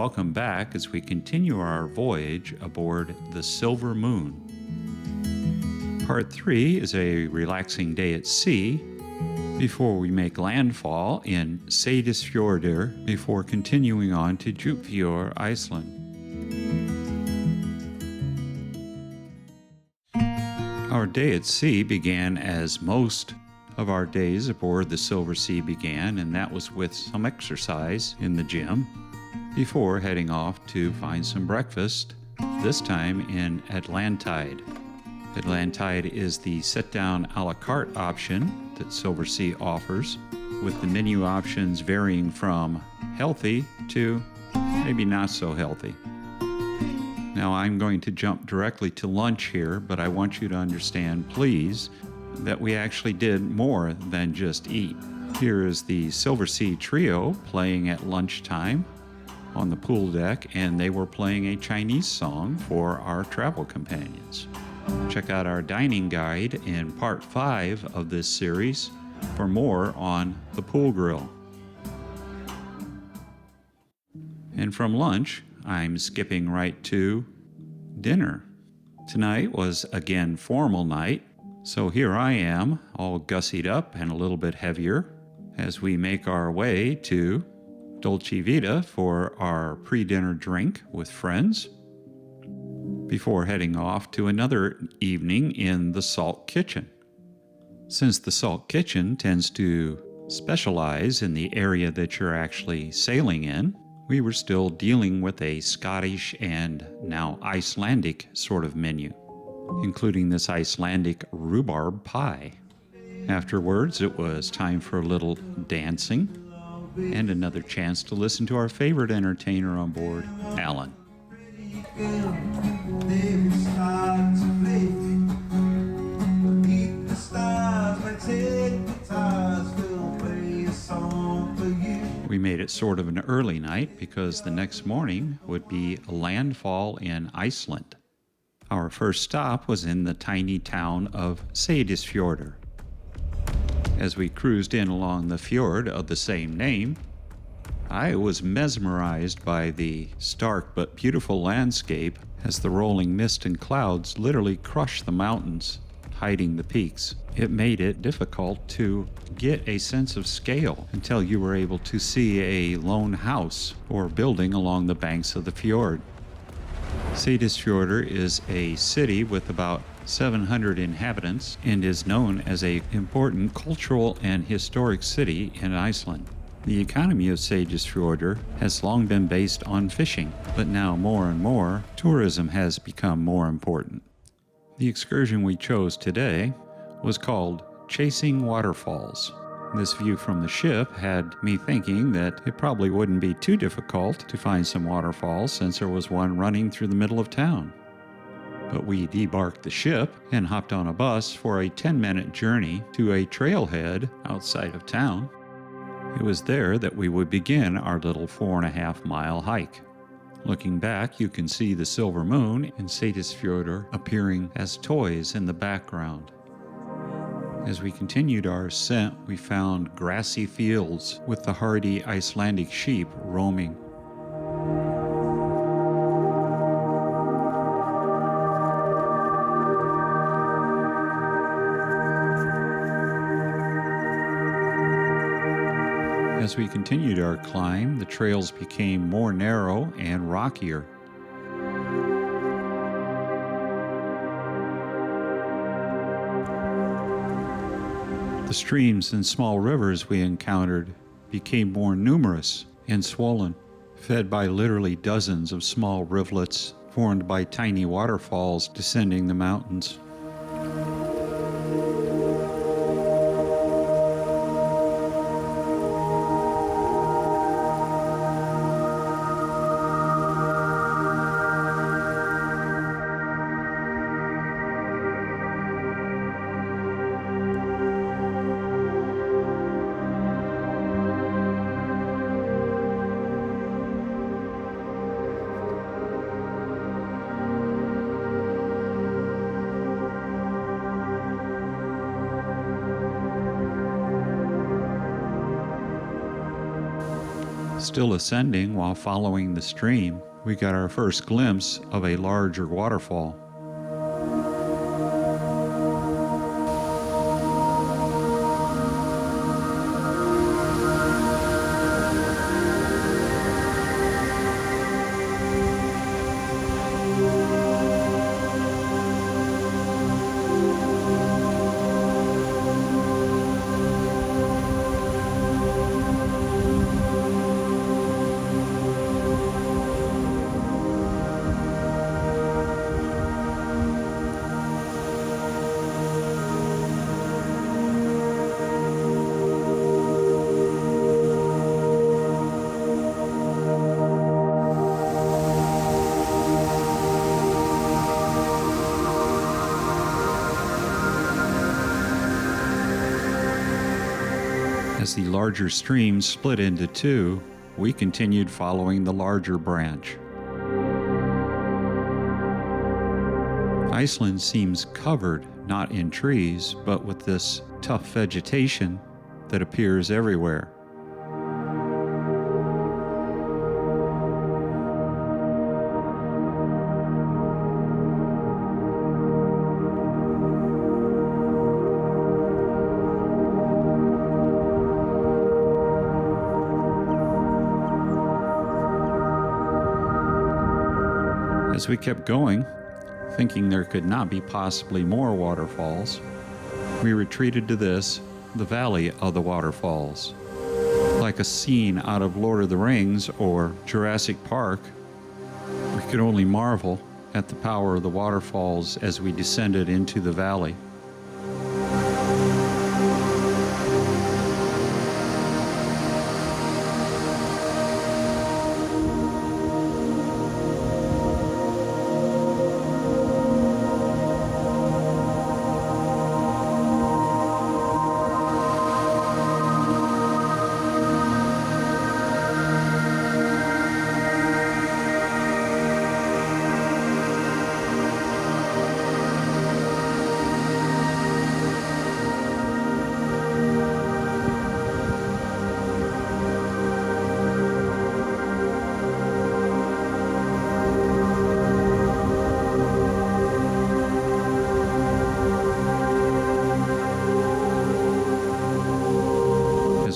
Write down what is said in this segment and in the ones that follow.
welcome back as we continue our voyage aboard the Silver Moon. Part 3 is a relaxing day at sea before we make landfall in Seydisfjordur before continuing on to Djupivogur, Iceland. Our day at sea began as most of our days aboard the Silversea began, and that was with some exercise in the gym before heading off to find some breakfast, this time in Atlantide. Atlantide is the sit-down a la carte option that Silversea offers, with the menu options varying from healthy to maybe not so healthy. Now I'm going to jump directly to lunch here, but I want you to understand, please, that we actually did more than just eat. Here is the Silversea Trio playing at lunchtime on the pool deck, and they were playing a Chinese song for our travel companions. Check out our dining guide in part 5 of this series for more on the pool grill. And from lunch, I'm skipping right to dinner. Tonight was again formal night, so here I am, all gussied up and a little bit heavier, as we make our way to Dolce Vita for our pre-dinner drink with friends, before heading off to another evening in the Salt Kitchen. Since the Salt Kitchen tends to specialize in the area that you're actually sailing in, we were still dealing with a Scottish and now Icelandic sort of menu, including this Icelandic rhubarb pie. Afterwards, it was time for a little dancing and another chance to listen to our favorite entertainer on board, Alan. We made it sort of an early night because the next morning would be a landfall in Iceland. Our first stop was in the tiny town of Seydisfjordur. As we cruised in along the fjord of the same name, I was mesmerized by the stark but beautiful landscape as the rolling mist and clouds literally crushed the mountains, hiding the peaks. It made it difficult to get a sense of scale until you were able to see a lone house or building along the banks of the fjord. Seydisfjordur is a city with about 700 inhabitants and is known as an important cultural and historic city in Iceland. The economy of Seydisfjordur has long been based on fishing, but now more and more, tourism has become more important. The excursion we chose today was called Chasing Waterfalls. This view from the ship had me thinking that it probably wouldn't be too difficult to find some waterfalls since there was one running through the middle of town. But we debarked the ship and hopped on a bus for a 10-minute journey to a trailhead outside of town. It was there that we would begin our little 4.5-mile hike. Looking back, you can see the Silver Moon in Seydisfjordur appearing as toys in the background. As we continued our ascent, we found grassy fields with the hardy Icelandic sheep roaming. As we continued our climb, the trails became more narrow and rockier. The streams and small rivers we encountered became more numerous and swollen, fed by literally dozens of small rivulets formed by tiny waterfalls descending the mountains. Still ascending while following the stream, we got our first glimpse of a larger waterfall. As the larger stream split into two, we continued following the larger branch. Iceland seems covered not in trees, but with this tough vegetation that appears everywhere. As we kept going, thinking there could not be possibly more waterfalls, we retreated to this, the Valley of the Waterfalls. Like a scene out of Lord of the Rings or Jurassic Park, we could only marvel at the power of the waterfalls as we descended into the valley.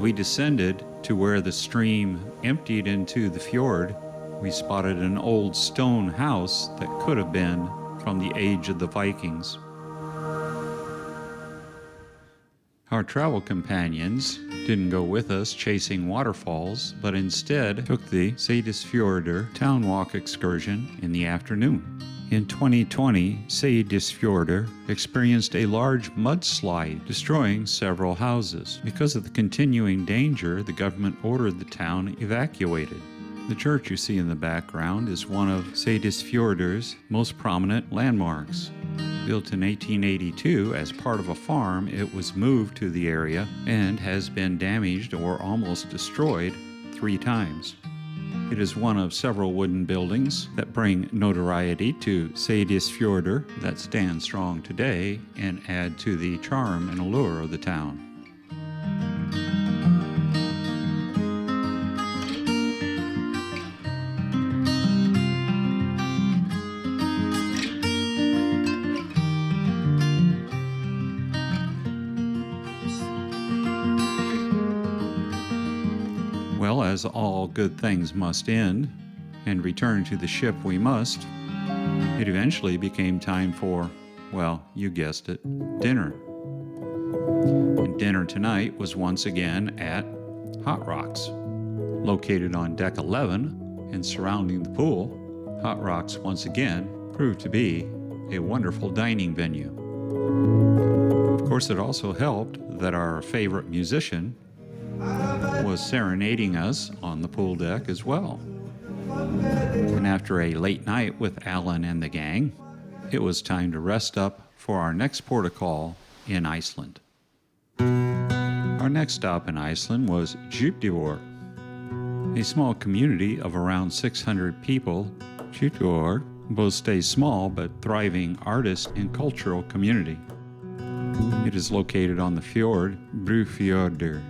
We descended to where the stream emptied into the fjord, we spotted an old stone house that could have been from the age of the Vikings. Our travel companions didn't go with us chasing waterfalls, but instead took the Seydisfjordur town walk excursion in the afternoon. In 2020, Seydisfjordur experienced a large mudslide, destroying several houses. Because of the continuing danger, the government ordered the town evacuated. The church you see in the background is one of Seydisfjordur's most prominent landmarks. Built in 1882 as part of a farm, it was moved to the area and has been damaged or almost destroyed 3 times. It is one of several wooden buildings that bring notoriety to Seydisfjordur that stand strong today and add to the charm and allure of the town. Well, as all good things must end, and return to the ship we must, it eventually became time for, well, you guessed it, dinner. And dinner tonight was once again at Hot Rocks. Located on deck 11 and surrounding the pool, Hot Rocks once again proved to be a wonderful dining venue. Of course, it also helped that our favorite musician was serenading us on the pool deck as well. And after a late night with Alan and the gang, it was time to rest up for our next port of call in Iceland. Our next stop in Iceland was Djupivogur, a small community of around 600 people. Djupivogur boasts a small but thriving artist and cultural community. It is located on the fjord Djupivogur.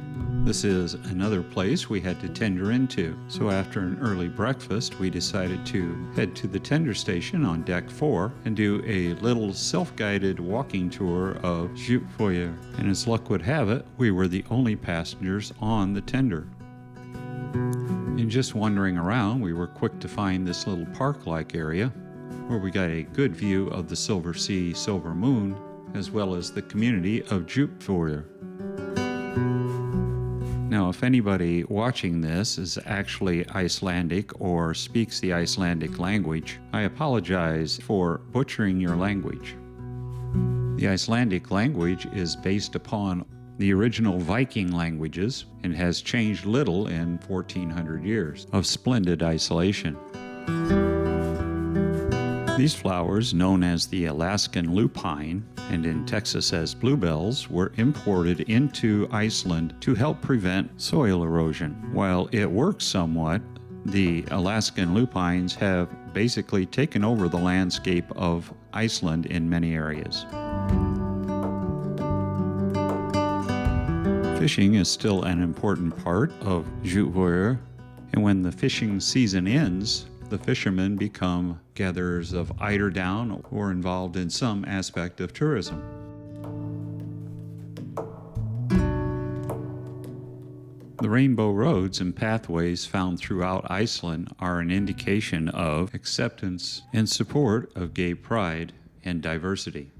This is another place we had to tender into, so after an early breakfast, we decided to head to the tender station on deck 4 and do a little self-guided walking tour of Djupivogur. And as luck would have it, we were the only passengers on the tender. In just wandering around, we were quick to find this little park-like area where we got a good view of the Silversea Silver Moon, as well as the community of Djupivogur. Now, if anybody watching this is actually Icelandic or speaks the Icelandic language, I apologize for butchering your language. The Icelandic language is based upon the original Viking languages and has changed little in 1400 years of splendid isolation. These flowers, known as the Alaskan lupine and in Texas as bluebells, were imported into Iceland to help prevent soil erosion. While it works somewhat, the Alaskan lupines have basically taken over the landscape of Iceland in many areas. Fishing is still an important part of Djupivogur, and when the fishing season ends, the fishermen become gatherers of eiderdown or involved in some aspect of tourism. The rainbow roads and pathways found throughout Iceland are an indication of acceptance and support of gay pride and diversity.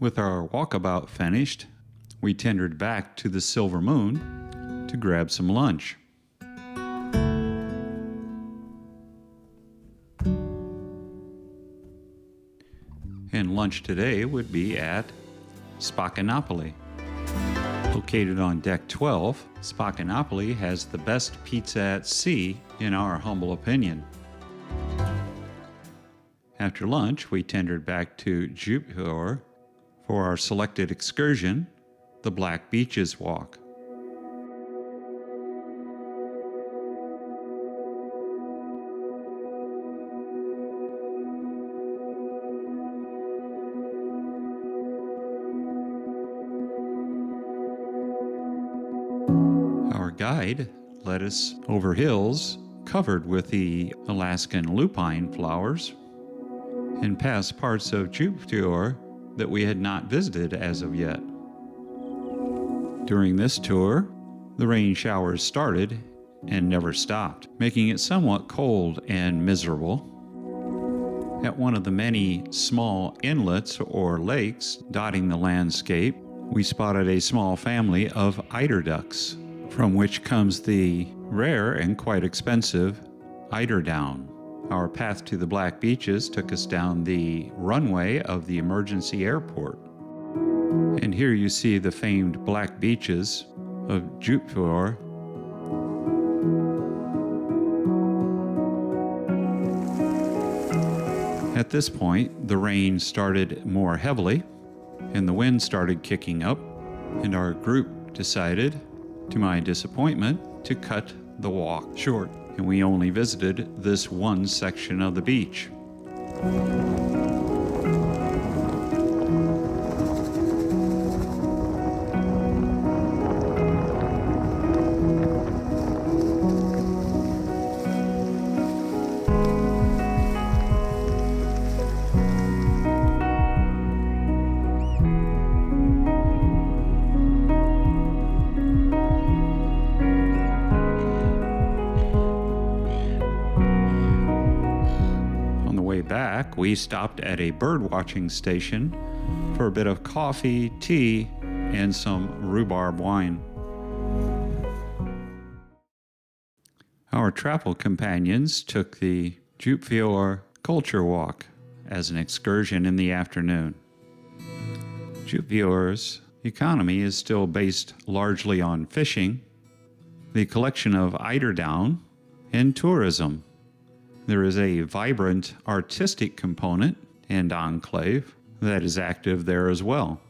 With our walkabout finished, we tendered back to the Silver Moon to grab some lunch. And lunch today would be at Spaccanapoli. Located on deck 12, Spaccanapoli has the best pizza at sea, in our humble opinion. After lunch, we tendered back to Djupivogur for our selected excursion, the Black Beaches Walk. Our guide led us over hills covered with the Alaskan lupine flowers and past parts of Djupivogur that we had not visited as of yet. During this tour, the rain showers started and never stopped, making it somewhat cold and miserable. At one of the many small inlets or lakes dotting the landscape, we spotted a small family of eider ducks, from which comes the rare and quite expensive eiderdown. Our path to the Black Beaches took us down the runway of the emergency airport. And here you see the famed Black Beaches of Djupivogur. At this point, the rain started more heavily, and the wind started kicking up, and our group decided, to my disappointment, to cut the walk short, and we only visited this one section of the beach. Back, we stopped at a bird-watching station for a bit of coffee, tea, and some rhubarb wine. Our travel companions took the Djupivogur Culture Walk as an excursion in the afternoon. Djupivogur's economy is still based largely on fishing, the collection of eiderdown, and tourism. There is a vibrant artistic component and enclave that is active there as well.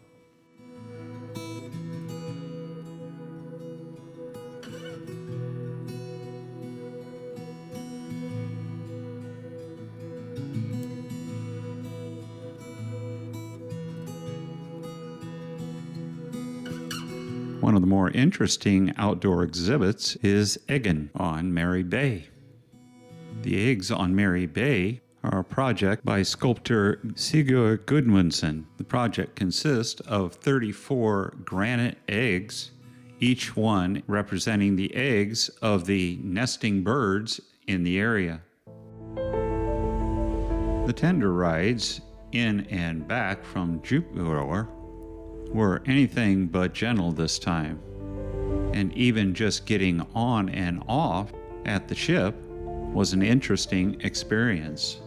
One of the more interesting outdoor exhibits is Eggen on Mary Bay. The eggs on Mary Bay are a project by sculptor Sigurd Gudmundsson. The project consists of 34 granite eggs, each one representing the eggs of the nesting birds in the area. The tender rides in and back from Djupivogur were anything but gentle this time, and even just getting on and off at the ship was an interesting experience.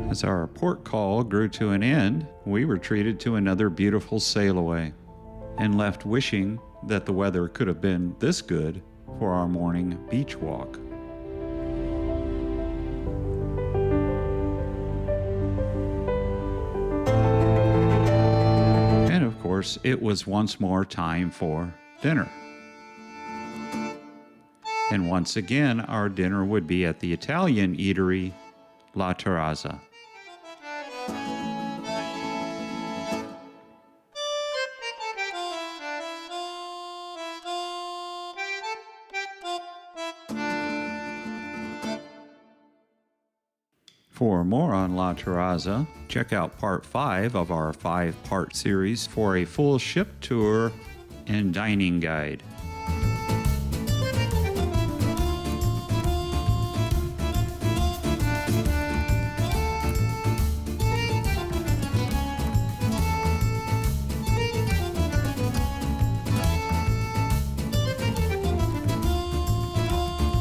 As our port call grew to an end, we were treated to another beautiful sail away and left wishing that the weather could have been this good for our morning beach walk. And of course, it was once more time for dinner. And once again, our dinner would be at the Italian eatery La Terrazza. For more on La Terrazza, check out part 5 of our 5-part series for a full ship tour and dining guide.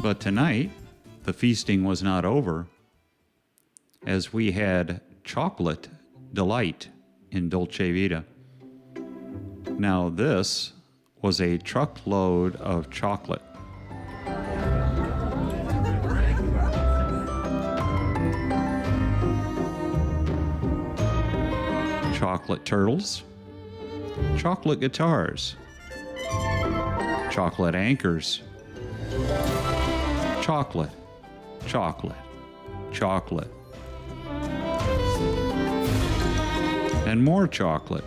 But tonight, the feasting was not over, as we had chocolate delight in Dolce Vita. Now this was a truckload of chocolate. Chocolate turtles, chocolate guitars, chocolate anchors, chocolate, chocolate, chocolate, and more chocolate,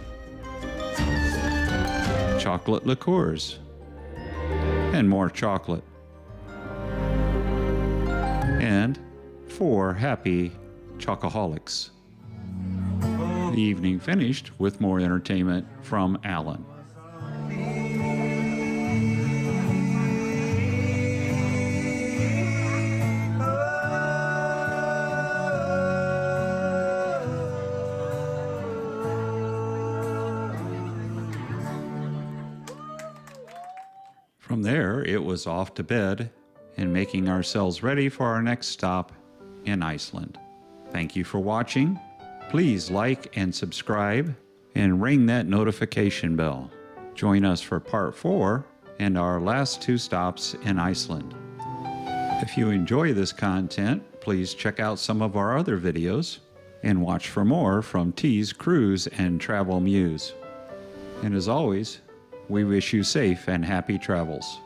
chocolate liqueurs, and more chocolate, and 4 happy chocoholics. The evening finished with more entertainment from Alan. From there, it was off to bed and making ourselves ready for our next stop in Iceland. Thank you for watching. Please like and subscribe and ring that notification bell. Join us for part 4 and our last 2 stops in Iceland. If you enjoy this content, please check out some of our other videos and watch for more from T's Cruise and Travel Muse. And as always, we wish you safe and happy travels.